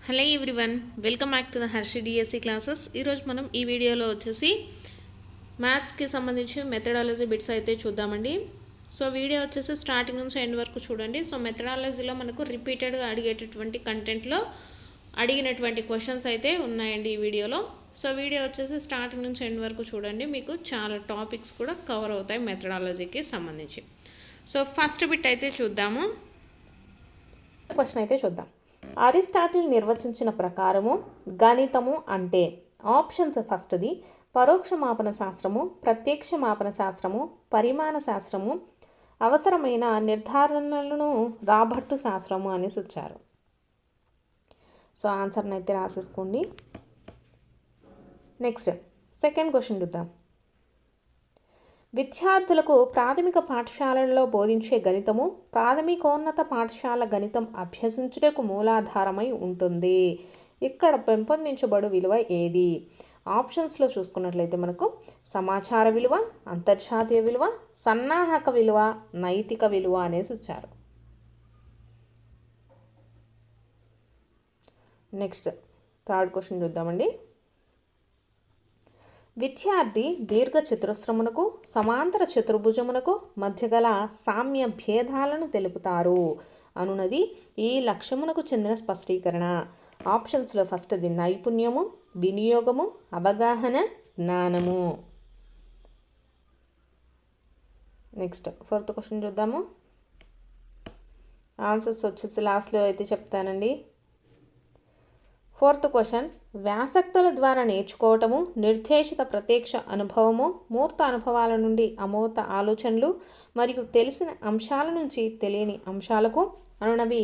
Hello everyone, welcome back to the Harshi DSC classes. ఈరోజు మనం ఈ వీడియోలో వచ్చేసి మ్యాథ్స్కి సంబంధించి మెథడాలజీ బిట్స్ అయితే చూద్దామండి. సో వీడియో వచ్చేసి స్టార్టింగ్ నుంచి ఎండ్ వరకు చూడండి. సో మెథడాలజీలో మనకు రిపీటెడ్గా అడిగేటటువంటి కంటెంట్లో అడిగినటువంటి క్వశ్చన్స్ అయితే ఉన్నాయండి ఈ వీడియోలో. సో వీడియో వచ్చేసి స్టార్టింగ్ నుంచి ఎండ్ వరకు చూడండి, మీకు చాలా టాపిక్స్ కూడా కవర్ అవుతాయి మెథడాలజీకి సంబంధించి. సో ఫస్ట్ బిట్ అయితే చూద్దాము. క్వశ్చన్ అయితే చూద్దాం. అరిస్టాటిల్ నిర్వచించిన ప్రకారము గణితము అంటే ఆప్షన్స్ ఫస్ట్ది పరోక్ష మాపన శాస్త్రము, ప్రత్యక్ష మాపన శాస్త్రము, పరిమాణ శాస్త్రము, అవసరమైన నిర్ధారణలను రాబట్టు శాస్త్రము అనేసి వచ్చారు. సో ఆన్సర్ని అయితే రాసేసుకోండి. నెక్స్ట్ సెకండ్ క్వశ్చన్ చూద్దాం. విద్యార్థులకు ప్రాథమిక పాఠశాలల్లో బోధించే గణితము ప్రాథమికోన్నత పాఠశాల గణితం అభ్యసించుటకు మూలాధారమై ఉంటుంది. ఇక్కడ పెంపొందించబడు విలువ ఏది? ఆప్షన్స్లో చూసుకున్నట్లయితే మనకు సమాచార విలువ, అంతర్జాతీయ విలువ, సన్నాహక విలువ, నైతిక విలువ అనేసి ఇచ్చారు. నెక్స్ట్ థర్డ్ క్వశ్చన్ చూద్దామండి. విద్యార్థి దీర్ఘ చతురస్రమునకు సమాంతర చతుర్భుజమునకు మధ్య గల సామ్య భేదాలను తెలుపుతారు అనున్నది ఈ లక్ష్యమునకు చెందిన స్పష్టీకరణ. ఆప్షన్స్లో ఫస్ట్ది నైపుణ్యము, వినియోగము, అవగాహన, జ్ఞానము. నెక్స్ట్ ఫోర్త్ క్వశ్చన్ చూద్దాము. ఆన్సర్స్ వచ్చేసి లాస్ట్లో అయితే చెప్తానండి. ఫోర్త్ క్వశ్చన్, వ్యాసక్తుల ద్వారా నేర్చుకోవటము, నిర్దేశిత ప్రత్యక్ష అనుభవము, మూర్త అనుభవాల నుండి అమూర్త ఆలోచనలు మరియు తెలిసిన అంశాల నుంచి తెలియని అంశాలకు అనునవి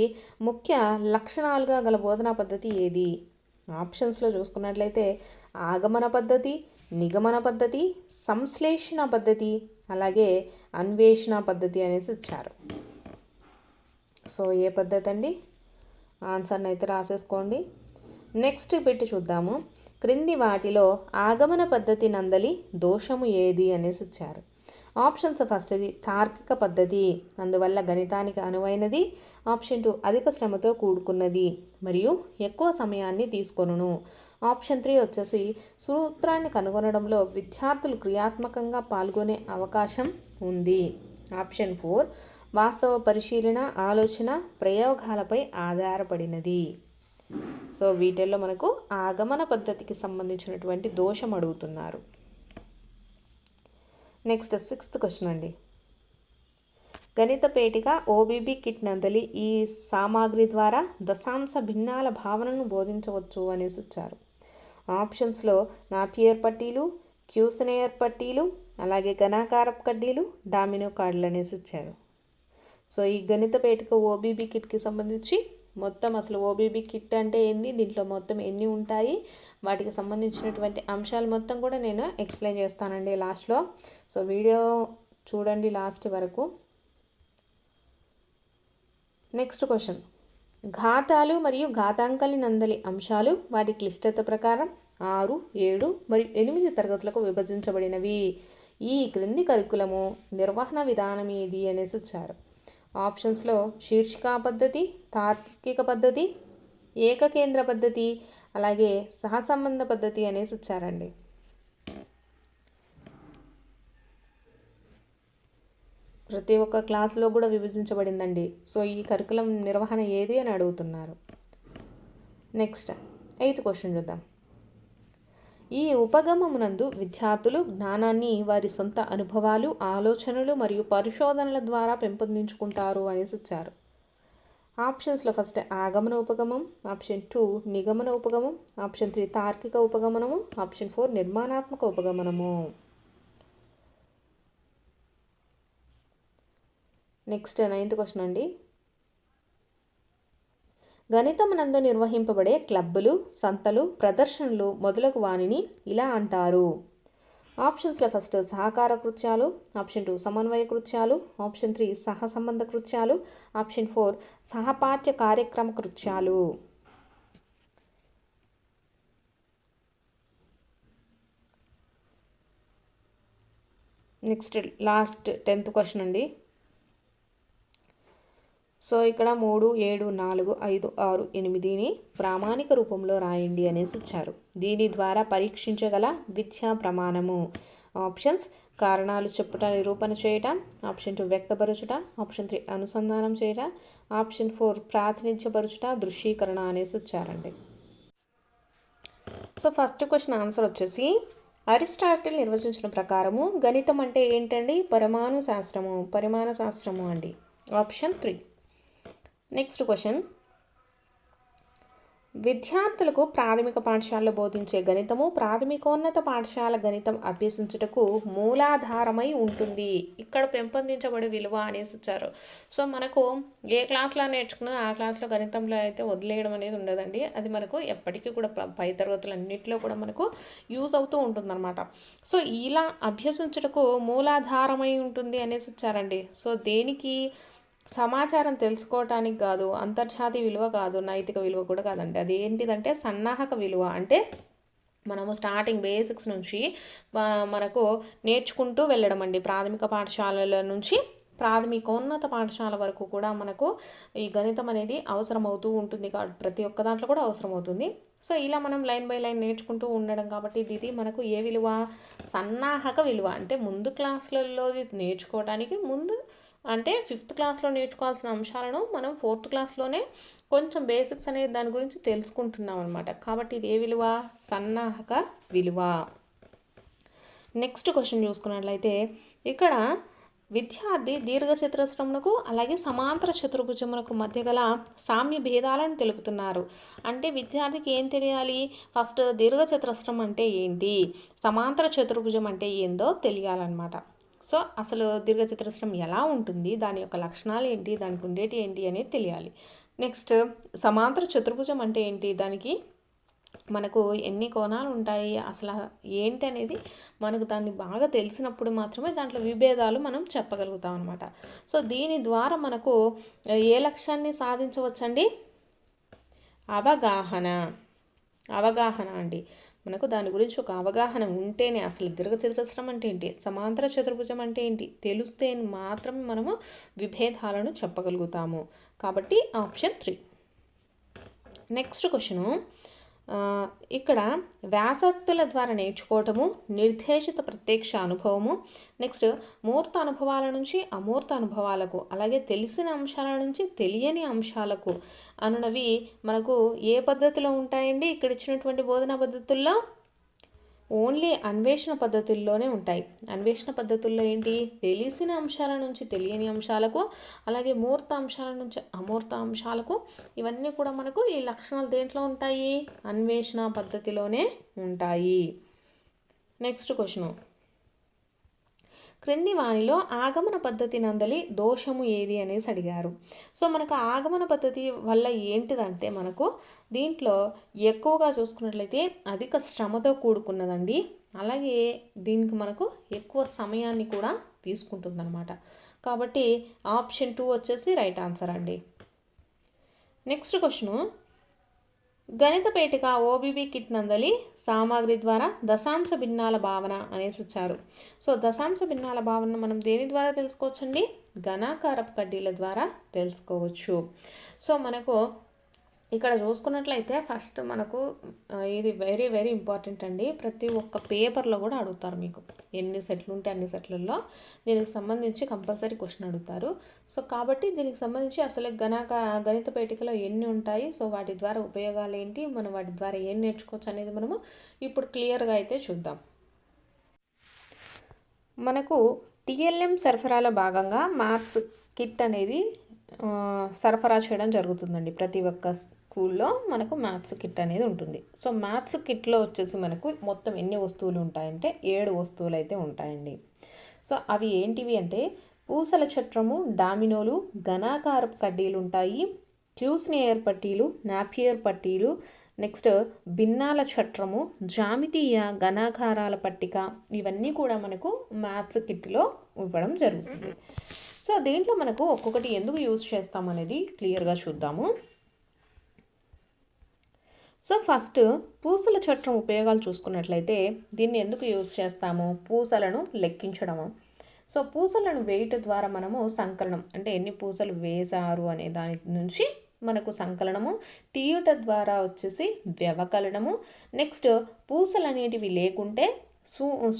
ముఖ్య లక్షణాలుగా గల బోధనా పద్ధతి ఏది? ఆప్షన్స్లో చూసుకున్నట్లయితే ఆగమన పద్ధతి, నిగమన పద్ధతి, సంశ్లేషణ పద్ధతి, అలాగే అన్వేషణ పద్ధతి అనేసి ఇచ్చారు. సో ఏ పద్ధతి అండి? ఆన్సర్ని అయితే రాసేసుకోండి. నెక్స్ట్ పెట్టి చూద్దాము. క్రింది వాటిలో ఆగమన పద్ధతి నందలి దోషము ఏది అనేసి ఇచ్చారు. ఆప్షన్స్ ఫస్ట్ది తార్కిక పద్ధతి, అందువల్ల గణితానికి అనువైనది. ఆప్షన్ 2 అధిక శ్రమతో కూడుకున్నది మరియు ఎక్కువ సమయాన్ని తీసుకొనును. ఆప్షన్ 3 వచ్చేసి సూత్రాన్ని కనుగొనడంలో విద్యార్థులు క్రియాత్మకంగా పాల్గొనే అవకాశం ఉంది. ఆప్షన్ 4 వాస్తవ పరిశీలన, ఆలోచన, ప్రయోగాలపై ఆధారపడినది. సో వీటిల్లో మనకు ఆగమన పద్ధతికి సంబంధించినటువంటి దోషం అడుగుతున్నారు. నెక్స్ట్ సిక్స్త్ క్వశ్చన్ అండి. గణిత పేటిక ఓబీబీ కిట్ నందలి ఈ సామాగ్రి ద్వారా దశాంశ భిన్నాల భావనను బోధించవచ్చు అనేసి ఇచ్చారు. ఆప్షన్స్లో నాపియర్ పట్టీలు, క్యూసనేయర్ పట్టీలు, అలాగే ఘనాకారపు కడ్డీలు, డామినో కార్డులు అనేసి ఇచ్చారు. సో ఈ గణిత పేటిక ఓబీబీ కిట్కి సంబంధించి మొత్తం అసలు ఓబీబీ కిట్ అంటే ఏంది, దీంట్లో మొత్తం ఎన్ని ఉంటాయి, వాటికి సంబంధించినటువంటి అంశాలు మొత్తం కూడా నేను ఎక్స్ప్లెయిన్ చేస్తానండి లాస్ట్లో. సో వీడియో చూడండి లాస్ట్ వరకు. నెక్స్ట్ క్వశ్చన్, ఘాతాలు మరియు ఘాతాంకాలు నందలి అంశాలు వాటి క్లిష్టత ప్రకారం 6, 7 మరియు 8 తరగతులకు విభజించబడినవి. ఈ క్రింది కరికులము నిర్వహణ విధానం ఏది అనేసి వచ్చారు. ఆప్షన్స్లో శీర్షికా పద్ధతి, తార్కిక పద్ధతి, ఏకకేంద్ర పద్ధతి, అలాగే సహసంబంధ పద్ధతి అనేసి వచ్చారండి. ప్రతి ఒక్క క్లాస్లో కూడా విభజించబడిందండి. సో ఈ కరికులం నిర్వహణ ఏది అని అడుగుతున్నారు. నెక్స్ట్ 8th క్వశ్చన్ చూద్దాం. ఈ ఉపగమమునందు విద్యార్థులు జ్ఞానాన్ని వారి సొంత అనుభవాలు, ఆలోచనలు మరియు పరిశోధనల ద్వారా పెంపొందించుకుంటారు అనేసి ఇచ్చారు. ఆప్షన్స్లో ఫస్ట్ ఆగమన ఉపగమం, ఆప్షన్ 2 నిగమన ఉపగమం, ఆప్షన్ 3 తార్కిక ఉపగమనము, ఆప్షన్ 4 నిర్మాణాత్మక ఉపగమనము. నెక్స్ట్ 9th క్వశ్చన్ అండి. గణితమునందు నిర్వహింపబడే క్లబ్బులు, సంతలు, ప్రదర్శనలు మొదలగు వానిని ఇలా అంటారు. ఆప్షన్స్లో ఫస్ట్ సహకార కృత్యాలు, ఆప్షన్ 2 సమన్వయ కృత్యాలు, ఆప్షన్ 3 సహసంబంధ కృత్యాలు, ఆప్షన్ 4 సహపాఠ్య కార్యక్రమ కృత్యాలు. నెక్స్ట్ లాస్ట్ 10th క్వశ్చన్ అండి. సో ఇక్కడ 3, 7, 4, 5, 6, 8ని ప్రామాణిక రూపంలో రాయండి అనేసి ఇచ్చారు. దీని ద్వారా పరీక్షించగల విద్యా ప్రమాణము. ఆప్షన్స్: కారణాలు చెప్పుట, నిరూపణ చేయట. ఆప్షన్ 2 వ్యక్తపరచుట. ఆప్షన్ 3 అనుసంధానం చేయట. ఆప్షన్ 4 ప్రాతినిధ్యపరచుట, దృశ్యీకరణ అనేసి ఇచ్చారండి. సో ఫస్ట్ క్వశ్చన్ ఆన్సర్ వచ్చేసి అరిస్టాటిల్ నిర్వచించిన ప్రకారము గణితం అంటే ఏంటండి? పరిమాణ శాస్త్రము అండి. ఆప్షన్ 3. నెక్స్ట్ క్వశ్చన్: విద్యార్థులకు ప్రాథమిక పాఠశాలలో బోధించే గణితము ప్రాథమికోన్నత పాఠశాల గణితం అభ్యసించుటకు మూలాధారమై ఉంటుంది. ఇక్కడ పెంపొందించబడే విలువ అనేసి ఇచ్చారు. సో మనకు ఏ క్లాస్లో నేర్చుకున్నా ఆ క్లాస్లో గణితంలో అయితే వదిలేయడం అనేది ఉండదండి. అది మనకు ఎప్పటికీ కూడా పై తరగతులన్నింటిలో కూడా మనకు యూజ్ అవుతూ ఉంటుందన్నమాట. సో ఇలా అభ్యసించుటకు మూలాధారమై ఉంటుంది అనేసి ఇచ్చారండి. సో దేనికి? సమాచారం తెలుసుకోవటానికి కాదు, అంతర్జాతీయ విలువ కాదు, నైతిక విలువ కూడా కాదండి. అది ఏంటిదంటే సన్నాహక విలువ. అంటే మనము స్టార్టింగ్ బేసిక్స్ నుంచి మనకు నేర్చుకుంటూ వెళ్ళడం అండి. ప్రాథమిక పాఠశాలల నుంచి ప్రాథమికోన్నత పాఠశాల వరకు కూడా మనకు ఈ గణితం అనేది అవసరమవుతూ ఉంటుంది. కాబట్టి ప్రతి ఒక్క దాంట్లో కూడా అవసరమవుతుంది. సో ఇలా మనం లైన్ బై లైన్ నేర్చుకుంటూ ఉండడం కాబట్టి ఇది మనకు ఏ విలువ? సన్నాహక విలువ. అంటే ముందు క్లాసులలో నేర్చుకోవడానికి ముందు అంటే 5th క్లాస్లో నేర్చుకోవాల్సిన అంశాలను మనం 4th క్లాస్లోనే కొంచెం బేసిక్స్ అనేది దాని గురించి తెలుసుకుంటున్నాం అనమాట. కాబట్టి ఇది ఏ విలువ? సన్నాహక విలువ. నెక్స్ట్ క్వశ్చన్ చూసుకున్నట్లయితే ఇక్కడ విద్యార్థి దీర్ఘచతురస్రమునకు అలాగే సమాంతర చతుర్భుజమునకు మధ్య గల సామ్య భేదాలను తెలుపుతున్నారు. అంటే విద్యార్థికి ఏం తెలియాలి? ఫస్ట్ దీర్ఘచతురస్రం అంటే ఏంటి, సమాంతర చతుర్భుజం అంటే ఏందో తెలియాలన్నమాట. సో అసలు దీర్ఘచతురస్రం ఎలా ఉంటుంది, దాని యొక్క లక్షణాలు ఏంటి, దానికి ఉండేటి ఏంటి అనేది తెలియాలి. నెక్స్ట్ సమాంతర చతుర్భుజం అంటే ఏంటి, దానికి మనకు ఎన్ని కోణాలు ఉంటాయి, అసలు ఏంటి అనేది మనకు దాన్ని బాగా తెలిసినప్పుడు మాత్రమే దాంట్లో విభేదాలు మనం చెప్పగలుగుతాం అనమాట. సో దీని ద్వారా మనకు ఏ లక్ష్యాన్ని సాధించవచ్చండి? అవగాహన అండి. మనకు దాని గురించి ఒక అవగాహన ఉంటేనే అసలు దీర్ఘచతురస్రం అంటే ఏంటి, సమాంతర చతుర్భుజం అంటే ఏంటి తెలిస్తే మాత్రమే మనము విభేదాలను చెప్పగలుగుతాము. కాబట్టి ఆప్షన్ 3. నెక్స్ట్ క్వశ్చను ఇక్కడ వ్యాసక్తుల ద్వారా నేర్చుకోవటము, నిర్దేశిత ప్రత్యక్ష అనుభవము. నెక్స్ట్ మూర్త అనుభవాల నుంచి అమూర్త అనుభవాలకు, అలాగే తెలిసిన అంశాల నుంచి తెలియని అంశాలకు అనునవి మనకు ఏ పద్ధతిలో ఉంటాయండి? ఇక్కడ ఇచ్చినటువంటి బోధనా పద్ధతుల్లో ఓన్లీ అన్వేషణ పద్ధతుల్లోనే ఉంటాయి. అన్వేషణ పద్ధతుల్లో ఏంటి? తెలిసిన అంశాల నుంచి తెలియని అంశాలకు, అలాగే మూర్త అంశాల నుంచి అమూర్త అంశాలకు, ఇవన్నీ కూడా మనకు ఈ లక్షణాలు దేంట్లో ఉంటాయి? అన్వేషణ పద్ధతిలోనే ఉంటాయి. నెక్స్ట్ క్వశ్చన్: క్రింది వానిలో ఆగమన పద్ధతి నందలి దోషము ఏది అనేసి అడిగారు. సో మనకు ఆగమన పద్ధతి వల్ల ఏంటిదంటే మనకు దీంట్లో ఎక్కువగా చూసుకున్నట్లయితే అధిక శ్రమతో కూడుకున్నదండి. అలాగే దీనికి మనకు ఎక్కువ సమయాన్ని కూడా తీసుకుంటుందన్నమాట. కాబట్టి ఆప్షన్ 2 వచ్చేసి రైట్ ఆన్సర్ అండి. నెక్స్ట్ క్వశ్చను: గణిత పేటిక ఓబీబీ కిట్ నందలి సామాగ్రి ద్వారా దశాంశ భిన్నాల భావన అనేసి ఇచ్చారు. సో దశాంశ భిన్నాల భావన మనం దేని ద్వారా తెలుసుకోవచ్చండి? ఘనాకారపు కడ్డీల ద్వారా తెలుసుకోవచ్చు. సో మనకు ఇక్కడ చూసుకున్నట్లయితే ఫస్ట్ మనకు ఇది వెరీ వెరీ ఇంపార్టెంట్ అండి. ప్రతి ఒక్క పేపర్లో కూడా అడుగుతారు. మీకు ఎన్ని సెట్లు ఉంటే అన్ని సెట్లలో దీనికి సంబంధించి కంపల్సరీ క్వశ్చన్ అడుగుతారు. సో కాబట్టి దీనికి సంబంధించి అసలు గణిత పేటికలో ఎన్ని ఉంటాయి, సో వాటి ద్వారా ఉపయోగాలు ఏంటి, మనం వాటి ద్వారా ఏం నేర్చుకోవచ్చు అనేది మనము ఇప్పుడు క్లియర్గా అయితే చూద్దాం. మనకు టిఎల్ఎం సరఫరాలో భాగంగా మ్యాథ్స్ కిట్ అనేది సరఫరా చేయడం జరుగుతుందండి. ప్రతి ఒక్క స్కూల్లో మనకు మ్యాథ్స్ కిట్ అనేది ఉంటుంది. సో మ్యాథ్స్ కిట్లో వచ్చేసి మనకు మొత్తం ఎన్ని వస్తువులు ఉంటాయంటే 7 వస్తువులు అయితే ఉంటాయండి. సో అవి ఏంటివి అంటే పూసల చట్రము, డామినోలు, ఘనాకారపు కడ్డీలు ఉంటాయి, ట్యూస్నియర్ పట్టీలు, నాపియర్ పట్టీలు, నెక్స్ట్ భిన్నాల చట్రము, జామితీయ ఘనాకారాల పట్టిక, ఇవన్నీ కూడా మనకు మ్యాథ్స్ కిట్లో ఇవ్వడం జరుగుతుంది. సో దీంట్లో మనకు ఒక్కొక్కటి ఎందుకు యూజ్ చేస్తామనేది క్లియర్గా చూద్దాము. సో ఫస్ట్ పూసల చట్రం ఉపయోగాలు చూసుకున్నట్లయితే దీన్ని ఎందుకు యూజ్ చేస్తాము? పూసలను లెక్కించడము. సో పూసలను వేయట ద్వారా మనము సంకలనం అంటే ఎన్ని పూసలు వేశారు అనే దాని నుంచి మనకు సంకలనము, తీయుట ద్వారా వచ్చేసి వ్యవకలనము, నెక్స్ట్ పూసలు అనేటివి లేకుంటే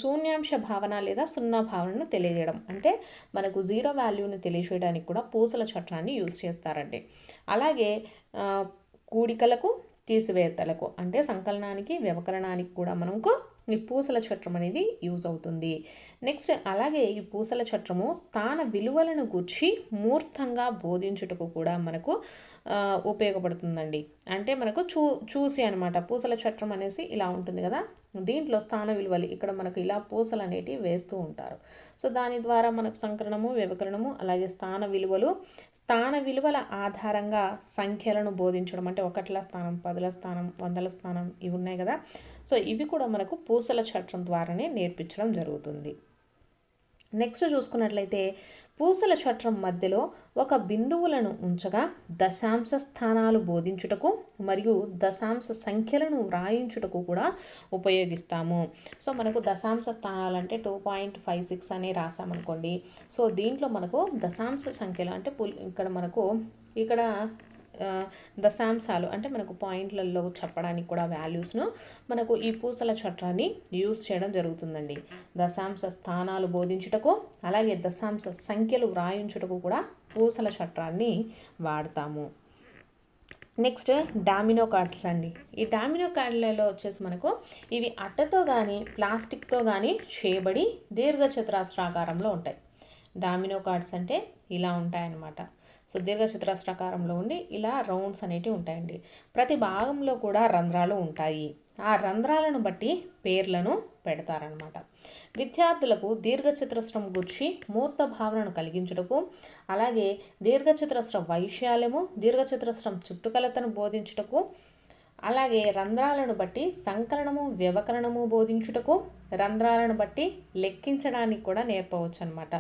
శూన్యాంశ భావన లేదా సున్నా భావనను తెలియజేయడం, అంటే మనకు జీరో వాల్యూని తెలియజేయడానికి కూడా పూసల చట్రాన్ని యూజ్ చేస్తారండి. అలాగే కూడికలకు, తీసివేతలకు అంటే సంకలనానికి, వ్యవకరణానికి కూడా మనకు ఈ పూసల చట్రం అనేది యూజ్ అవుతుంది. నెక్స్ట్ అలాగే ఈ పూసల చట్రము స్థాన విలువలను గూర్చి మూర్తంగా బోధించుటకు కూడా మనకు ఉపయోగపడుతుందండి. అంటే మనకు చూసి అనమాట. పూసల చట్రం అనేసి ఇలా ఉంటుంది కదా, దీంట్లో స్థాన విలువలు ఇక్కడ మనకు ఇలా పూసలు అనేటివి వేస్తూ ఉంటారు. సో దాని ద్వారా మనకు సంకలనము, వ్యవకరణము, అలాగే స్థాన విలువల ఆధారంగా సంఖ్యలను బోధించడం, అంటే 1ల స్థానం, 10ల స్థానం, 100ల స్థానం ఇవి ఉన్నాయి కదా, సో ఇవి కూడా మనకు పూసల చట్రం ద్వారానే నేర్పించడం జరుగుతుంది. నెక్స్ట్ చూసుకున్నట్లయితే పూసల చట్రం మధ్యలో ఒక బిందువులను ఉంచగా దశాంశ స్థానాలు బోధించుటకు మరియు దశాంశ సంఖ్యలను వ్రాయించుటకు కూడా ఉపయోగిస్తాము. సో మనకు దశాంశ స్థానాలు అంటే 2.56 అని రాసామనుకోండి. సో దీంట్లో మనకు దశాంశ సంఖ్యలు అంటే ఇక్కడ దశాంశాలు అంటే మనకు పాయింట్లలో చెప్పడానికి కూడా వాల్యూస్ను మనకు ఈ పూసల చట్రాన్ని యూజ్ చేయడం జరుగుతుందండి. దశాంశ స్థానాలు బోధించుటకు అలాగే దశాంశ సంఖ్యలు వ్రాయించుటకు కూడా పూసల చట్రాన్ని వాడతాము. నెక్స్ట్ డామినో కార్డ్స్ అండి. ఈ డామినో కార్డులలో వచ్చేసి మనకు ఇవి అట్టతో కానీ ప్లాస్టిక్తో కానీ చేయబడి దీర్ఘచతురస్రాకారంలో ఉంటాయి. డామినో కార్డ్స్ అంటే ఇలా ఉంటాయన్నమాట. సో దీర్ఘచతురస్రాకారంలో ఉండి ఇలా రౌండ్స్ అనేటివి ఉంటాయండి. ప్రతి భాగంలో కూడా రంధ్రాలు ఉంటాయి. ఆ రంధ్రాలను బట్టి పేర్లను పెడతారనమాట. విద్యార్థులకు దీర్ఘచతురస్రం గురించి మూర్త భావనను కలిగించుటకు అలాగే దీర్ఘచతురస్ర వైశాల్యము, దీర్ఘచతురస్రం చుట్టుకొలతను బోధించుటకు అలాగే రంధ్రాలను బట్టి సంకలనము, వ్యవకరణము బోధించుటకు రంధ్రాలను బట్టి లెక్కించడానికి కూడా నేర్పవచ్చు అనమాట.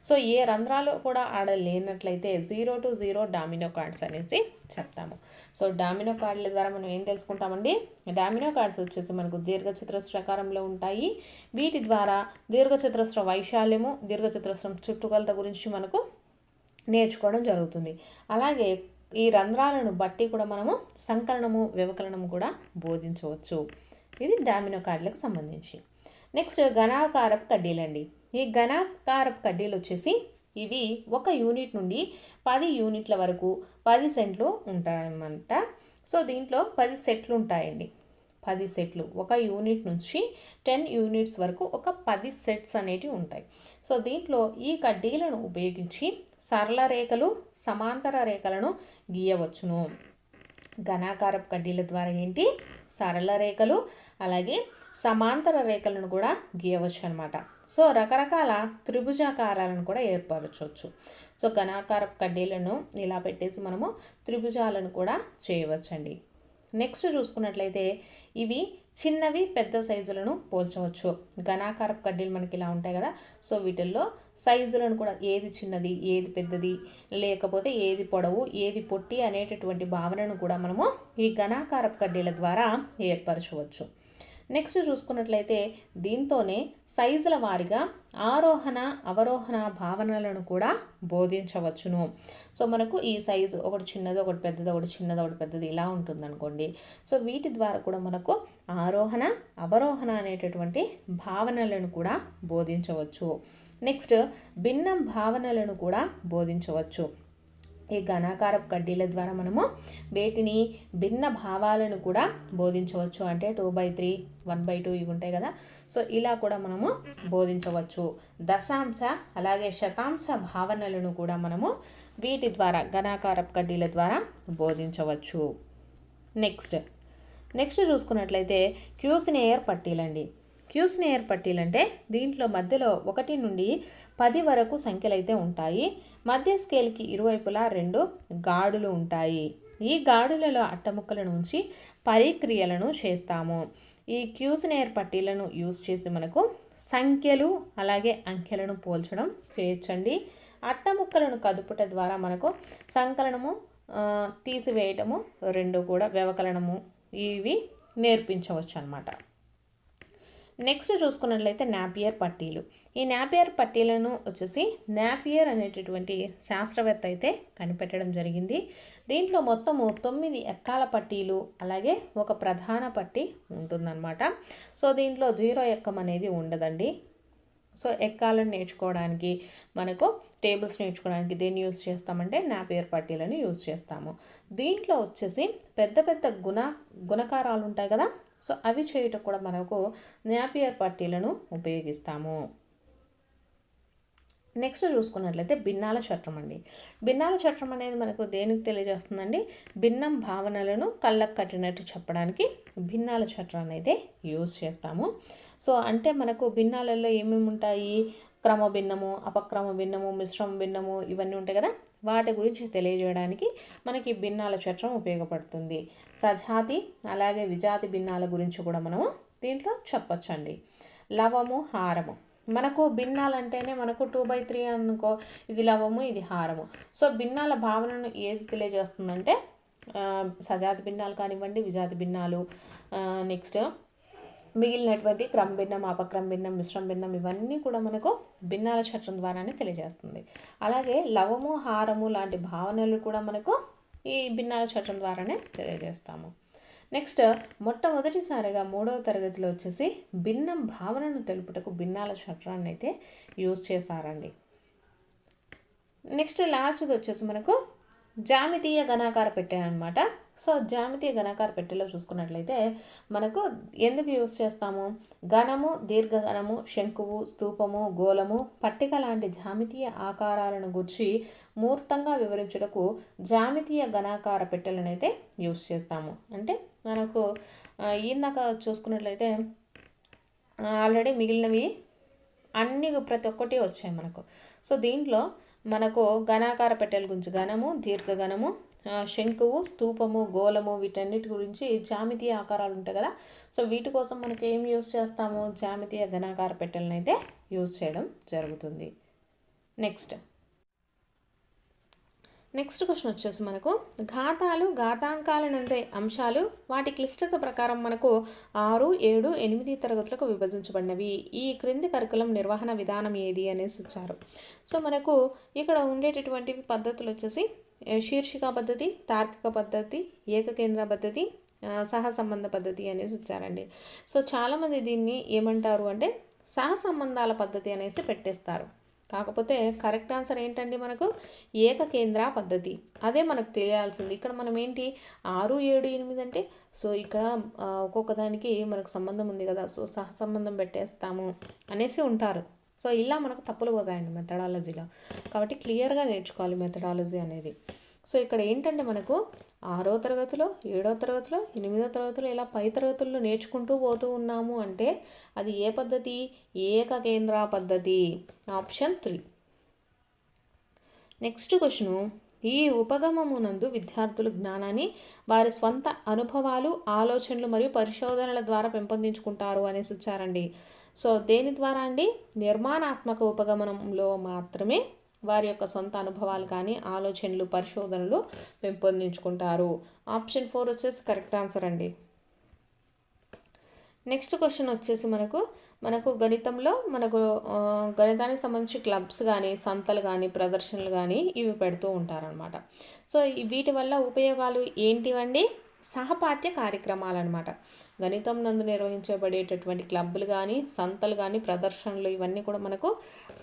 సో ఏ రంధ్రాలు కూడా ఆడ లేనట్లయితే 0 to 0 డామినో కార్డ్స్ అనేసి చెప్తాము. సో డామినో కార్డుల ద్వారా మనం ఏం తెలుసుకుంటామండి, డామినో కార్డ్స్ వచ్చేసి మనకు దీర్ఘచతురస్రాకారంలో ఉంటాయి. వీటి ద్వారా దీర్ఘచతురస్ర వైశాల్యము, దీర్ఘచతురస్రం చుట్టుకొలత గురించి మనకు నేర్చుకోవడం జరుగుతుంది. అలాగే ఈ రంధ్రాలను బట్టి కూడా మనము సంకలనము, వ్యవకలనము కూడా బోధించవచ్చు. ఇది డామినో కార్డులకు సంబంధించి. నెక్స్ట్ ఘనాకారపు కడ్డీలండి. ఈ ఘనాకారపు కడ్డీలు వచ్చేసి ఇవి 1 యూనిట్ నుండి 10 యూనిట్ల వరకు 10 సెంట్లు ఉంటాయన్నమాట. సో దీంట్లో 10 సెట్లు ఉంటాయండి. 10 సెట్లు 1 యూనిట్ నుంచి 10 యూనిట్స్ వరకు ఒక 10 సెట్స్ అనేటివి ఉంటాయి. సో దీంట్లో ఈ కడ్డీలను ఉపయోగించి సరళ రేఖలు, సమాంతర రేఖలను గీయవచ్చును. ఘనాకారపు కడ్డీల ద్వారా ఏంటి, సరళ రేఖలు అలాగే సమాంతర రేఖలను కూడా గీయవచ్చు అనమాట. సో రకరకాల త్రిభుజాకారాలను కూడా ఏర్పరచవచ్చు. సో ఘనాకారపు కడ్డీలను ఇలా పెట్టేసి మనము త్రిభుజాలను కూడా చేయవచ్చండి. నెక్స్ట్ చూసుకున్నట్లయితే ఇవి చిన్నవి, పెద్ద సైజులను పోల్చవచ్చు. ఘనాకారపు కడ్డీలు మనకి ఇలా ఉంటాయి కదా, సో వీటిల్లో సైజులను కూడా ఏది చిన్నది, ఏది పెద్దది, లేకపోతే ఏది పొడవు, ఏది పొట్టి అనేటటువంటి భావనను కూడా మనము ఈ ఘనాకారపు కడ్డీల ద్వారా ఏర్పరచవచ్చు. నెక్స్ట్ చూసుకున్నట్లయితే దీంతోనే సైజుల వారీగా ఆరోహణ, అవరోహణ భావనలను కూడా బోధించవచ్చును. సో మనకు ఈ సైజు ఒకటి చిన్నది, ఒకటి పెద్దది, ఒకటి చిన్నది, ఒకటి పెద్దది ఇలా ఉంటుందనుకోండి. సో వీటి ద్వారా కూడా మనకు ఆరోహణ, అవరోహణ అనేటటువంటి భావనలను కూడా బోధించవచ్చు. నెక్స్ట్ భిన్న భావనలను కూడా బోధించవచ్చు. ఈ ఘనాకారపు కడ్డీల ద్వారా మనము వేటిని భిన్న భావాలను కూడా బోధించవచ్చు. అంటే 2/3, 1/2 ఇవి ఉంటాయి కదా, సో ఇలా కూడా మనము బోధించవచ్చు. దశాంశ అలాగే శతాంశ భావనలను కూడా మనము వీటి ద్వారా ఘనాకారపు కడ్డీల ద్వారా బోధించవచ్చు. నెక్స్ట్ చూసుకున్నట్లయితే క్యూసినేయర్ పట్టీలండి. క్యూసినేయర్ పట్టీలు అంటే దీంట్లో మధ్యలో 1 నుండి 10 వరకు సంఖ్యలు అయితే ఉంటాయి. మధ్య స్కేల్కి ఇరువైపులా 2 గాడులు ఉంటాయి. ఈ గాడులలో అట్టముక్కలను ఉంచి పరిక్రియలను చేస్తాము. ఈ క్యూసినేయర్ పట్టీలను యూజ్ చేసి మనకు సంఖ్యలు అలాగే అంకెలను పోల్చడం చేయొచ్చండి. అట్టముక్కలను కదుపుట ద్వారా మనకు సంకలనము, తీసివేయటము 2 కూడా, వ్యవకలనము ఇవి నేర్పించవచ్చు అన్నమాట. నెక్స్ట్ చూసుకున్నట్లయితే నాపియర్ పట్టీలు. ఈ నాపియర్ పట్టీలను వచ్చేసి నాపియర్ అనేటటువంటి శాస్త్రవేత్త అయితే కనిపెట్టడం జరిగింది. దీంట్లో మొత్తము 9 ఎక్కాల పట్టీలు అలాగే ఒక ప్రధాన పట్టీ ఉంటుందన్నమాట. సో దీంట్లో 0 ఎక్కం అనేది ఉండదండి. సో ఎక్కాలను నేర్చుకోవడానికి మనకు టేబుల్స్ నేర్చుకోవడానికి దేన్ని యూస్ చేస్తామంటే నాపియర్ పట్టీలను యూస్ చేస్తాము. దీంట్లో వచ్చేసి పెద్ద పెద్ద గుణకారాలు ఉంటాయి కదా, సో అవి చేయటం కూడా మనకు నాపియర్ పట్టీలను ఉపయోగిస్తాము. నెక్స్ట్ చూసుకున్నట్లయితే భిన్నాల చట్రం అండి. భిన్నాల చట్రం అనేది మనకు దేనికి తెలియజేస్తుందండి? భిన్నం భావనలను కళ్ళకు కట్టినట్టు చెప్పడానికి భిన్నాల చట్రాన్ని అయితే యూజ్ చేస్తాము. సో అంటే మనకు భిన్నాలలో ఏమేమి ఉంటాయి? క్రమ భిన్నము, అపక్రమ భిన్నము, మిశ్రమ భిన్నము ఇవన్నీ ఉంటాయి కదా, వాటి గురించి తెలియజేయడానికి మనకి భిన్నాల చట్రం ఉపయోగపడుతుంది. సజాతి అలాగే విజాతి భిన్నాల గురించి కూడా మనము దీంట్లో చెప్పొచ్చండి. లవము, హారము. మనకు భిన్నాలంటేనే మనకు 2/3 అనుకో, ఇది లవము ఇది హారము. సో భిన్నాల భావనను ఏది తెలియజేస్తుందంటే సజాతి భిన్నాలు కానివ్వండి, విజాతి భిన్నాలు, నెక్స్ట్ మిగిలినటువంటి క్రమ భిన్నం, అపక్రమ భిన్నం, మిశ్రమ భిన్నం ఇవన్నీ కూడా మనకు భిన్నాల చట్రం ద్వారానే తెలియజేస్తుంది. అలాగే లవము, హారము లాంటి భావనలు కూడా మనకు ఈ భిన్నాల చట్రం ద్వారానే తెలియజేస్తాము. నెక్స్ట్ మొట్టమొదటిసారిగా 3వ తరగతిలో వచ్చేసి భిన్నం భావనను తెలుపుటకు భిన్నాల చట్రాన్ని అయితే యూజ్ చేశారండి. నెక్స్ట్ లాస్ట్ది వచ్చేసి మనకు జామితీయ ఘనాకార పెట్టె అనమాట. సో జామితీయ ఘనాకార పెట్టెలో చూసుకున్నట్లయితే మనకు ఎందుకు యూజ్ చేస్తాము? ఘనము, దీర్ఘఘనము, శంకువు, స్తూపము, గోళము, పట్టిక లాంటి జామితీయ ఆకారాలను గురించి మూర్తంగా వివరించుటకు జామితీయ ఘనాకార పెట్టెలను అయితే యూజ్ చేస్తాము. అంటే మనకు ఇందాక చూసుకున్నట్లయితే ఆల్రెడీ మిగిలినవి అన్ని ప్రతి ఒక్కటి వచ్చాయి మనకు. సో దీంట్లో మనకు ఘనాకార పెట్టెల గురించి ఘనము, దీర్ఘఘనము, శంకువు, స్తూపము, గోళము వీటన్నిటి గురించి జామితీయ ఆకారాలు ఉంటాయి కదా, సో వీటి కోసం మనకి ఏం యూజ్ చేస్తాము? జామితీయ ఘనాకార పెట్టెలను అయితే యూజ్ చేయడం జరుగుతుంది. నెక్స్ట్ క్వశ్చన్ వచ్చేసి మనకు ఘాతాలు, ఘాతాంకాలనందే అంశాలు వాటి క్లిష్టత ప్రకారం మనకు 6, 7, 8 తరగతులకు విభజించబడినవి. ఈ క్రింది కరికులం నిర్వహణ విధానం ఏది అనేసి ఇచ్చారు. సో మనకు ఇక్కడ ఉండేటటువంటి పద్ధతులు వచ్చేసి శీర్షిక పద్ధతి, తార్కిక పద్ధతి, ఏకకేంద్ర పద్ధతి, సహసంబంధ పద్ధతి అనేసి ఇచ్చారండి. సో చాలామంది దీన్ని ఏమంటారు అంటే సహసంబంధాల పద్ధతి అనేసి పెట్టేస్తారు. కాకపోతే కరెక్ట్ ఆన్సర్ ఏంటండి? మనకు ఏకకేంద్ర పద్ధతి. అదే మనకు తెలియాల్సింది. ఇక్కడ మనం ఏంటి 6, 7, 8 అంటే సో ఇక్కడ ఒక్కొక్క దానికి మనకు సంబంధం ఉంది కదా, సో సహసంబంధం పెట్టేస్తాము అనేసి ఉంటారు. సో ఇలా మనకు తప్పులు పోతాయండి మెథడాలజీలో. కాబట్టి క్లియర్గా నేర్చుకోవాలి మెథడాలజీ అనేది. సో ఇక్కడ ఏంటంటే మనకు 6వ తరగతిలో, 7వ తరగతిలో, 8వ తరగతిలో ఇలా పై తరగతుల్లో నేర్చుకుంటూ పోతూ ఉన్నాము అంటే అది ఏ పద్ధతి? ఏకకేంద్ర పద్ధతి. ఆప్షన్ 3. నెక్స్ట్ క్వశ్చను, ఈ ఉపగమమునందు విద్యార్థులు జ్ఞానాన్ని వారి స్వంత అనుభవాలు, ఆలోచనలు మరియు పరిశోధనల ద్వారా పెంపొందించుకుంటారు అనేసి ఇచ్చారండి. సో దేని ద్వారా అండి? నిర్మాణాత్మక ఉపగమనంలో మాత్రమే వారి యొక్క సొంత అనుభవాలు కానీ ఆలోచనలు, పరిశోధనలు పెంపొందించుకుంటారు. ఆప్షన్ 4 వచ్చేసి కరెక్ట్ ఆన్సర్ అండి. నెక్స్ట్ క్వశ్చన్ వచ్చేసి మనకు గణితంలో గణితానికి సంబంధించి క్లబ్స్ కానీ, సంతలు కానీ, ప్రదర్శనలు కానీ ఇవి పెడుతూ ఉంటారనమాట. సో వీటి వల్ల ఉపయోగాలు ఏంటివండి? సహపాఠ్య కార్యక్రమాలు అనమాట. గణితం నందు నిర్వహించబడేటటువంటి క్లబ్బులు కానీ, సంతలు కానీ, ప్రదర్శనలు ఇవన్నీ కూడా మనకు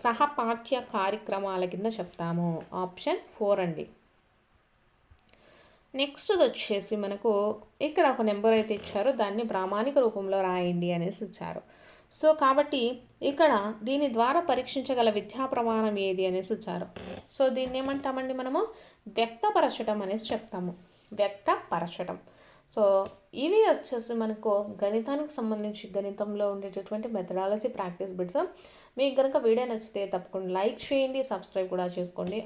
సహపాఠ్య కార్యక్రమాల కింద చెప్తాము. ఆప్షన్ 4 అండి. నెక్స్ట్ వచ్చేసి మనకు ఇక్కడ ఒక నెంబర్ అయితే ఇచ్చారు, దాన్ని ప్రామాణిక రూపంలో రాయండి అనేసి ఇచ్చారు. సో కాబట్టి ఇక్కడ దీని ద్వారా పరీక్షించగల విద్యా ప్రమాణం ఏది అనేసి ఇచ్చారు. సో దీన్ని ఏమంటామండి? మనము వ్యక్తపరచటం అనేసి చెప్తాము. వ్యక్తపరచటం. సో ఇవి వచ్చేసి మనకు గణితానికి సంబంధించి గణితంలో ఉండేటటువంటి మెథడాలజీ ప్రాక్టీస్ బిట్స్. మీకు కనుక వీడియో నచ్చితే తప్పకుండా లైక్ చేయండి, సబ్స్క్రైబ్ కూడా చేసుకోండి.